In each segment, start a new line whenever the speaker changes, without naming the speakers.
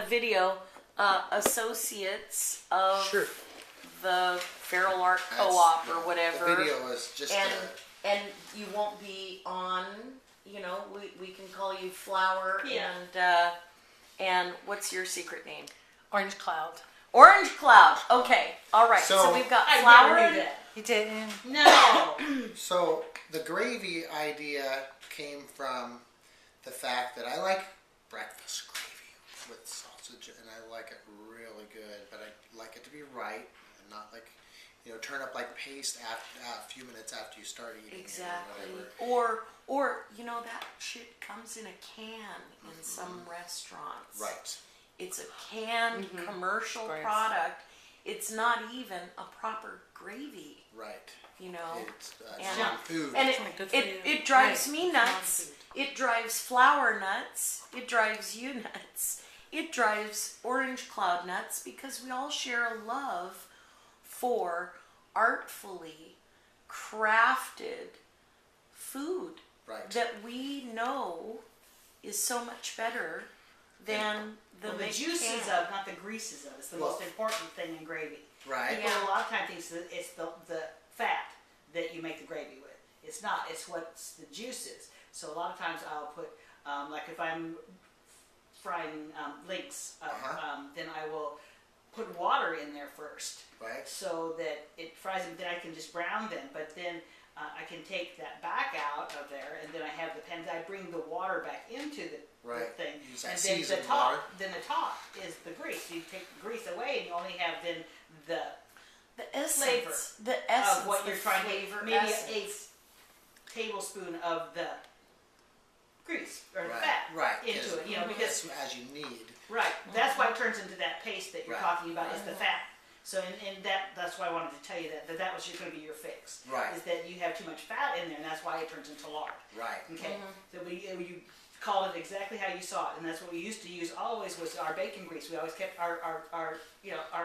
video, associates of
Sure.
the Feral Art Co-op or whatever.
The video is just
and you won't be on. You know, we can call you Flower and what's your secret name?
Orange Cloud.
Orange Cloud. Okay, all right. So we've got Flower.
I never knew that.
You didn't?
No.
So the gravy idea came from the fact that I like breakfast gravy with sausage, and I like it really good, but I like it to be right and not like, turn up like paste after a few minutes after you start eating
Exactly.
it or whatever.
Or that shit comes in a can in some restaurants.
Right.
It's a canned commercial
Right.
product. It's not even a proper gravy.
Right. It's
And-
not food.
And
It's not good for you.
it drives
Right.
me
It's
nuts.
non-food.
It drives Flower nuts. It drives you nuts. It drives Orange Cloud nuts because we all share a love for artfully crafted food
Right.
that we know is so much better than the
The
mixed
juices
can.
of, not the greases of. It's the
Well-
most important thing in gravy.
Right.
People a lot of times think that it's the fat that you make the gravy with. It's not. It's what's the juices. So a lot of times I'll put, like if I'm frying links, then I will put water in there first.
Right.
So that it fries them, then I can just brown them. But then I can take that back out of there, and then I have the pan. I bring the water back into the thing,
Use that
and then the
seasoned
top.
water.
Then the top is the grease. You take the grease away, and you only have then the
The essence,
flavor
the essence,
of what
the
you're trying to.
flavor
Maybe
essence.
a tablespoon of the grease or the
Right.
fat
Right.
into it. Because
as you need.
right, that's why it turns into that paste that you're
Right.
talking about is the fat. So and that's why I wanted to tell you that was going to be your fix.
Right.
Is that you have too much fat in there, and that's why it turns into lard.
Right.
Okay. So you called it exactly how you saw it, and that's what we used to use always was our bacon grease. We always kept our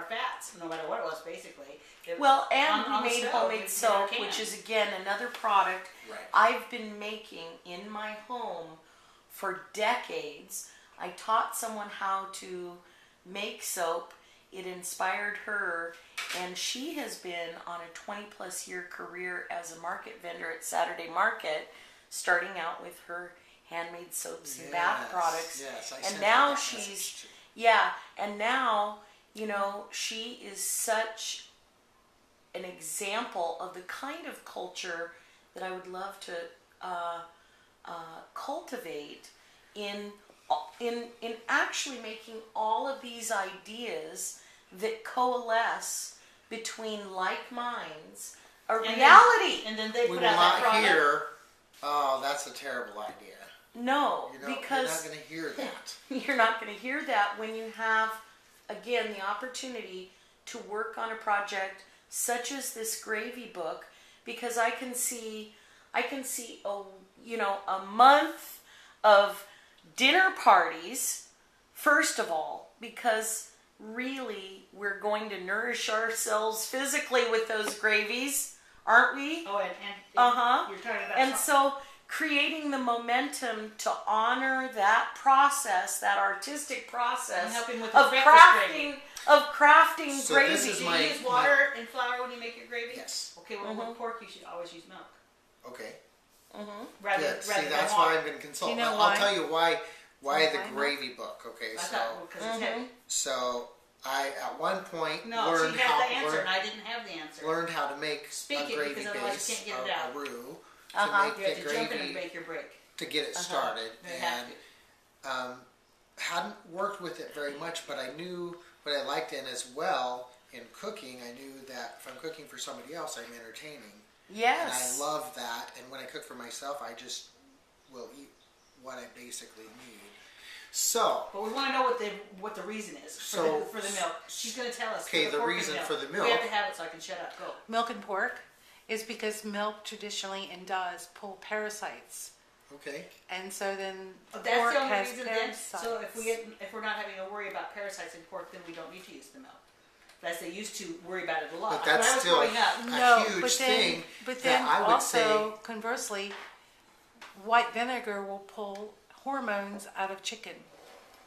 fats, no matter what it was, basically.
Well, and
on
we
the
made
stove,
homemade
in our
soap,
can.
which is again another product
Right.
I've been making in my home for decades. I taught someone how to make soap. It inspired her, and she has been on a 20+ year career as a market vendor at Saturday Market, starting out with her handmade soaps and bath
Yes,
products.
yes, I
and
sent
now
her that
she's
message too.
and now she is such an example of the kind of culture that I would love to cultivate in actually making all of these ideas that coalesce between like minds a reality.
And then they
We
put
will
out that
not
product.
hear, oh, that's a terrible idea.
No,
You're not
because
going to hear that.
you're not going to hear that when you have, again, the opportunity to work on a project such as this gravy book, because I can see a month of dinner parties, first of all, because really we're going to nourish ourselves physically with those gravies, aren't we?
Oh, and you're talking about
And so creating the momentum to honor that process, that artistic process
And helping with
of
the breakfast
crafting
So
gravy.
this is
Do you
my-
use water and flour when you make your gravy?
Yes.
Okay, well with pork you should always use milk.
Okay.
Rather
Good. See,
than
that's
water.
why I'm going to consult.
You know
I'll
why?
tell you why
Why
the
not?
gravy book. Okay,
I thought because it's heavy.
so I at one point
No,
learned
she
how
has the answer and I didn't have the answer.
learned how to make
Speak
a
it,
gravy
because otherwise you
base,
can't get it out.
a roux,
Uh-huh.
to
You have
make
to
the
jump in and
gravy
make your break.
to get it started,
You have
and
to.
hadn't worked with it very much, but I knew what I liked in as well in cooking. I knew that if I'm cooking for somebody else, I'm entertaining.
Yes.
And I love that. And when I cook for myself, I just will eat what I basically need. So,
But we want to know what the reason is for the milk. She's going to tell us.
Okay,
for
the
pork and
reason
milk.
for the
We
milk-
have to have it so I can shut up. Go.
Milk and pork is because milk traditionally and does pull parasites.
okay.
And so then
But that's
pork
the only
has
reason then.
parasites.
So if we're not having to worry about parasites in pork, then we don't need to use the milk. As they used to worry about it a lot.
But
When
that's
I was
still
growing up,
No,
huge
but then,
thing
but
that
then
I would
also, conversely, white vinegar will pull hormones out of chicken.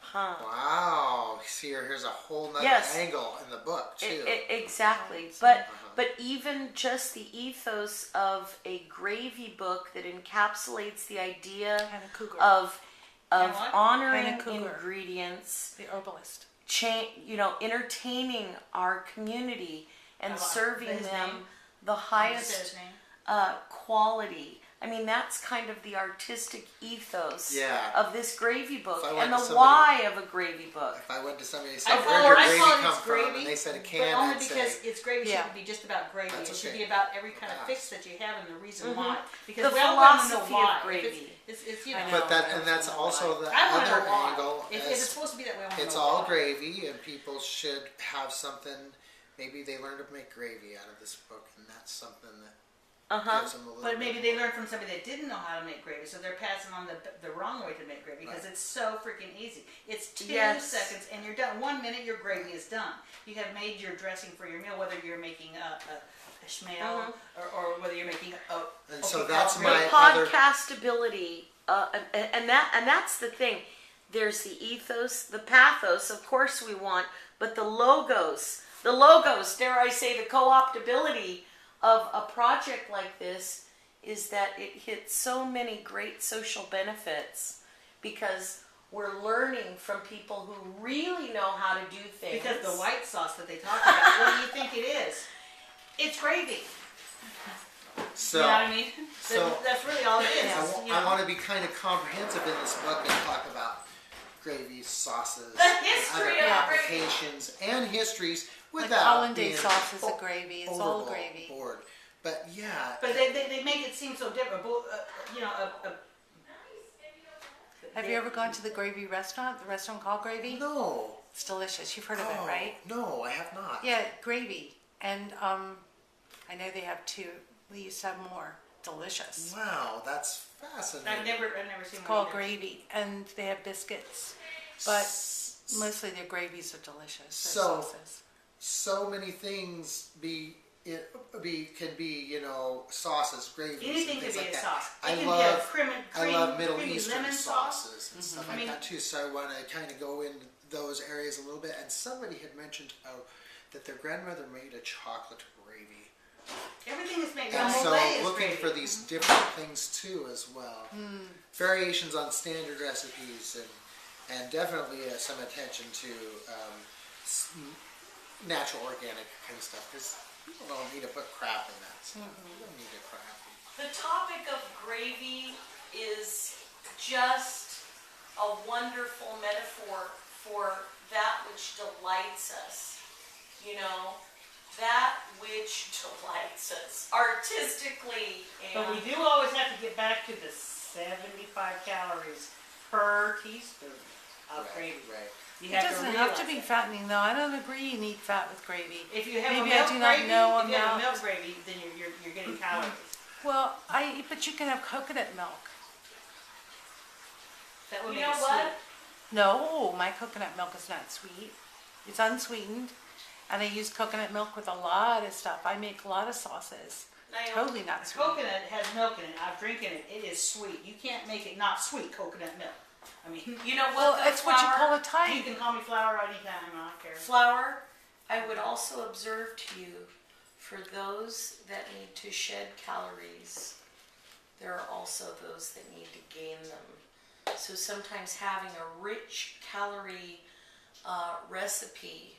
Huh.
Wow. see, here's a whole nother
Yes.
angle in the book too.
Exactly. But even just the ethos of a gravy book that encapsulates the idea
Hannah Cougar,
of
And what?
honoring
Hannah Cougar.
ingredients,
the herbalist.
entertaining our community and
How about
serving
his
them
name?
the
What is
highest
his name?
quality. I mean, that's kind of the artistic ethos
Yeah.
of this gravy book
If I went
and the
to somebody-
why of a gravy book.
If I went to somebody and
I
said,
call
"Where'd
it,
your
I
gravy
call it
come
it's
from?"
gravy,
and they said a
but
can,
only
I'd
because
say,
it's gravy
Yeah.
shouldn't be just about gravy.
That's
It should
okay.
be about every kind of
Pass.
fix that you have and the reason
Mm-hmm.
why. Because
The
we all want to know
philosophy
why.
of gravy.
It's you
I
know.
know.
but that's also the
I want to
other
know why.
angle.
If
as
it's supposed to be that way, I want to
it's
know
all
why.
gravy, and people should have something. Maybe they learn to make gravy out of this book, and that's something that gives them a little.
But maybe
bit
they
more.
learned from somebody that didn't know how to make gravy, so they're passing on the wrong way to make gravy because
Right.
it's so freaking easy. It's 2
Yes.
seconds and you're done. 1 minute, your gravy is done. You have made your dressing for your meal, whether you're making a schmale or whether you're making a.
And so
okay,
that's
Calvary.
my
The
other-
podcastability, and that's the thing. There's the ethos, the pathos, of course we want, but the logos, dare I say, the co-optability of a project like this is that it hits so many great social benefits because we're learning from people who really know how to do things.
Because the white sauce that they talk about, what do you think it is? It's gravy.
So
you know what I mean?
so-
That's really all it is. you
I
know.
want to be kind of comprehensive in this book and talk about gravy, sauces,
The
and
history
other
of gravy.
applications and histories
Like
without
hollandaise
being
sauce is a gravy. It's all
overboard.
gravy.
But yeah,
But they make it seem so different. You know,
Have you ever gone to the gravy restaurant? The restaurant called Gravy?
no.
It's delicious. You've heard of
Oh,
it, right?
No, I have not.
Yeah, gravy. And I know they have two. We used to have more. Delicious.
Wow, that's fascinating.
I've never seen one
Called
either.
gravy, and they have biscuits, but mostly their gravies are delicious. Their
So-
sauces.
So many things can be sauces, gravies,
Anything
and
could
things
be
like
a
that.
sauce. It
I
can
love
be a
I love Middle
creamy
Eastern
lemon sauce.
sauces and stuff
I
like
mean-
that too. So I want to kind of go into those areas a little bit. And somebody had mentioned that their grandmother made a chocolate gravy.
Everything is made.
And
Mole
so
is
looking
gravy.
for these different things too as well. Variations on standard recipes and definitely some attention to natural organic kind of stuff because people don't need to put crap in that stuff. You don't need to crap.
The topic of gravy is just a wonderful metaphor for that which delights us. You know, that which delights us artistically.
But we
And
do always have to get back to the 75 calories per teaspoon of gravy.
Right.
You
It
have
doesn't
to
have to
realize
be
that.
fattening, though. I don't agree you need fat with gravy.
If you have
Maybe
a
I
milk
do not
gravy,
know
if you have a
about-
milk gravy, then you're getting calories.
Well, but you can have coconut milk.
That would
you
make
know
it
what?
sweet.
No, my coconut milk is not sweet. It's unsweetened, and I use coconut milk with a lot of stuff. I make a lot of sauces.
Naomi,
Totally not sweet.
Coconut has milk in it. I've drinking it. It is sweet. You can't make it not sweet coconut milk. I mean,
You know what?
Well,
though,
it's what you call a
you
type.
can call me flour anytime. I don't care.
flour. I would also observe to you, for those that need to shed calories, there are also those that need to gain them. So sometimes having a rich calorie recipe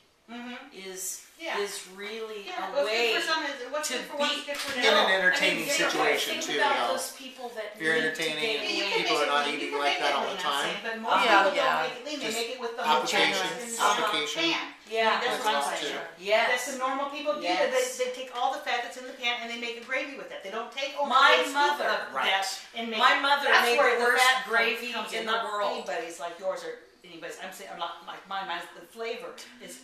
is
Yeah.
is really
Yeah,
a
what's
way
good for some is what's
to
good for one is
beat
good for
In
the
an
other.
entertaining situation,
think
too,
about
you know.
those people that
If you're
need to
entertaining
gain
and
You
weight.
can
people
make
are not
it- you
eating
can
like
make
that
it
all
lean,
the
I'm
time.
saying, But most
Yeah,
people
yeah.
don't make it lean. They
Just
make it with the whole
application,
chicken
application.
pan.
Yeah,
I mean, that's what I'm
that's
saying.
true.
Yes.
That's the normal people do.
Yes.
They take all the fat that's in the pan and they make a gravy with it. They don't take only
My
a scoop
mother-
of
Right.
that and make
My
it.
mother
That's
made
where
the worst
fat
gravy
comes
in the
not
world.
Anybody's like yours or anybody's. I'm saying, not like mine. Mine's the flavor is,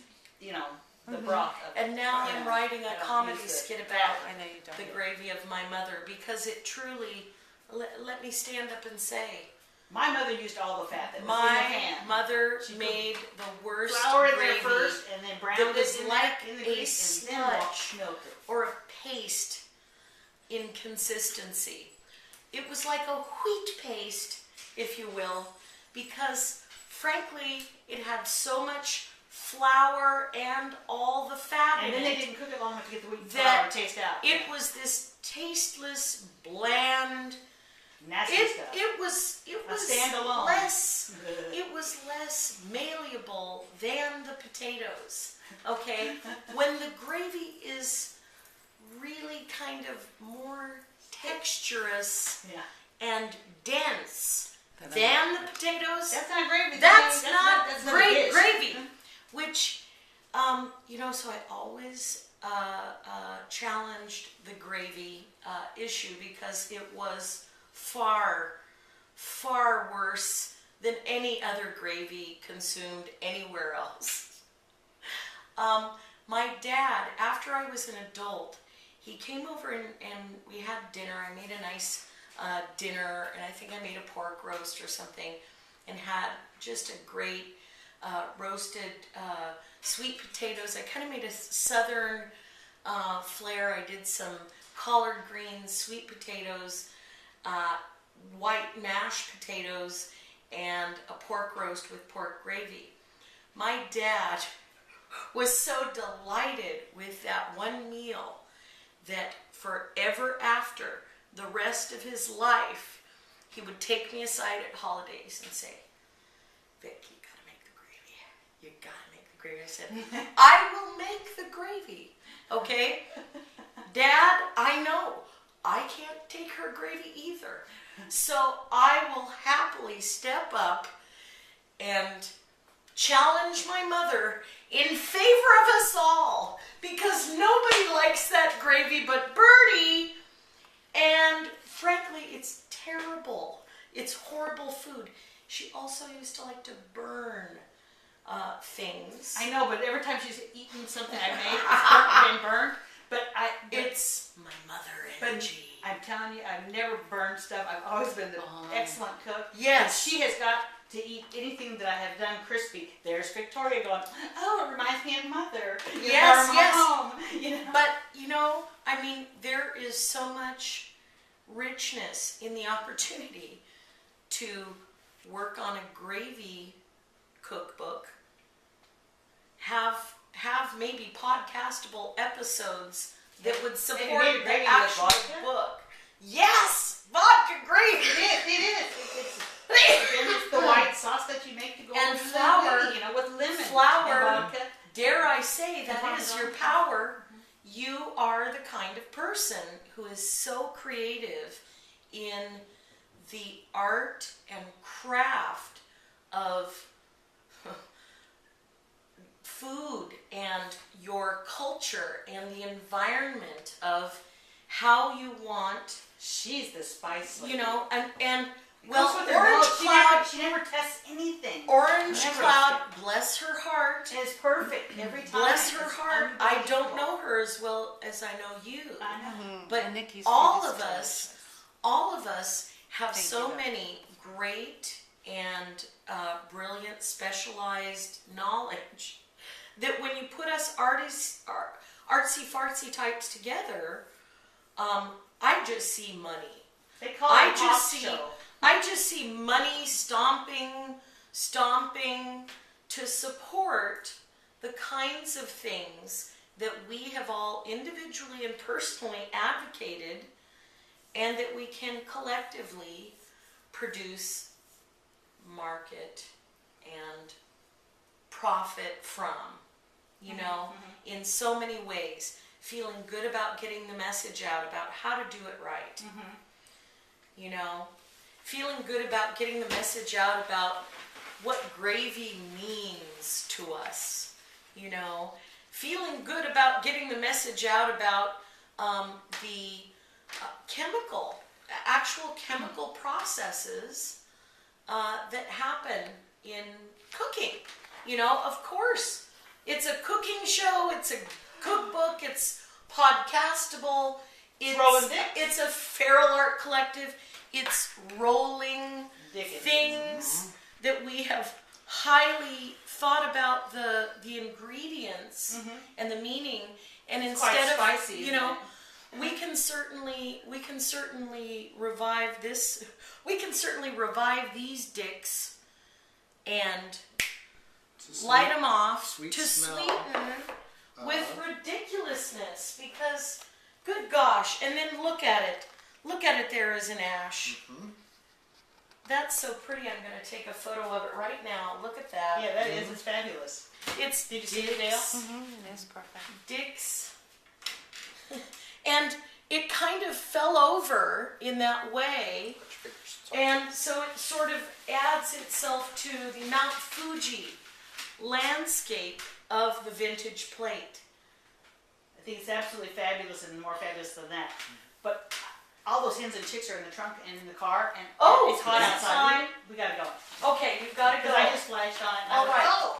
the broth of it.
And now
Yeah.
I'm writing
I
a
don't
comedy
use it.
skit about
I know you don't.
the gravy of my mother because it truly, let me stand up and say,
My mother used all the fat that was in the
my
pan.
mother
She put
made the worst
Flour in
gravy
there first and then browned
that was
it in,
like
in the
a
grease and then
sludge.
milked it.
or a paste in consistency. It was like a wheat paste, if you will, because frankly, it had so much flour and all the fat
And
in
then
it.
they didn't cook it long enough to get the wheat
That
flour taste out.
It was this tasteless, bland.
Nasty stuff.
It was
standalone.
less. It was less malleable than the potatoes. Okay, when the gravy is really kind of more texturous
Yeah.
and dense than the potatoes.
That's not gravy.
That's
That's
not
a
great
dish.
gravy. Which, so I always challenged the gravy issue because it was far, far worse than any other gravy consumed anywhere else. My dad, after I was an adult, he came over and we had dinner. I made a nice dinner, and I think I made a pork roast or something, and had just a great roasted sweet potatoes. I kind of made a southern flair. I did some collard greens, sweet potatoes, white mashed potatoes, and a pork roast with pork gravy. My dad was so delighted with that one meal that forever after the rest of his life, he would take me aside at holidays and say, Vic, you gotta make the gravy. You gotta make the gravy. I said, I will make the gravy. Okay? Dad, I know. I can't take her gravy either. So I will happily step up and challenge my mother in favor of us all, because nobody likes that gravy but Bertie. And frankly, it's terrible. It's horrible food. She also used to like to burn things.
I know, but every time she's eaten something I made, it's been burned. But
It's my mother energy.
I'm telling you, I've never burned stuff. I've always been an excellent cook.
Yes.
And she has got to eat anything that I have done crispy. There's Victoria going, oh, it reminds me of Mother.
Yes,
Or
yes.
Mom. You know?
But, I mean, there is so much richness in the opportunity to work on a gravy cookbook, have maybe podcastable episodes that would support
made a
the
gravy with
actual
vodka?
book. Yes, vodka gravy.
It is. It's the white sauce that you make to go
And
over the
flour.
gravy, with lemon
Flour.
and vodka.
Dare I say that
And
is your
Parmesan.
power. You are the kind of person who is so creative in the art and craft of food and your culture and the environment of how you want,
She's the spice lady.
and
Well,
well,
with her
Orange
nose,
Cloud,
she never tests anything.
Orange
Never.
Cloud, bless her heart.
And it's perfect every time.
Bless her
It's
heart. I don't
unbelievable.
know her as well as I know you.
I know.
But
And Nikki's
all
food
of
is
us, all of us have
Thank
so
you, Beth.
many great and brilliant specialized knowledge that when you put us artsy fartsy types together, I just see money.
They call
I
it a
just
talk
see
show.
I just see money stomping to support the kinds of things that we have all individually and personally advocated, and that we can collectively produce, market, and profit from, in so many ways. Feeling good about getting the message out about how to do it right. Feeling good about getting the message out about what gravy means to us. Feeling good about getting the message out about the actual chemical processes that happen in cooking. Of course, it's a cooking show, it's a cookbook, it's podcastable,
Rolling Dicks.
it's a feral art collective, it's rolling
Dickens.
things that we have highly thought about the ingredients and the meaning, and
It's
instead
quite
of
spicy, isn't it?
we can certainly revive this. We can certainly revive these dicks and light them off
sweet
to
smell.
sweeten with
Uh,
ridiculousness because, good gosh, and then look at it. Look at it there as an ash.
mhm.
That's so pretty. I'm going to take a photo of it right now. Look at that.
Yeah, that is. It's fabulous.
It's
Did you see it, Dale?
It is perfect.
Dick's. And it kind of fell over in that way.
Put your fingers.
And so it sort of adds itself to the Mount Fuji landscape of the vintage plate.
I think it's absolutely fabulous and more fabulous than that. But all those hens and chicks are in the trunk and in the car, and
Oh,
it's hot
that's
outside.
fine.
We gotta go.
Okay, you've got to go.
Because I just flashed on it. And I
All
was,
right.
oh!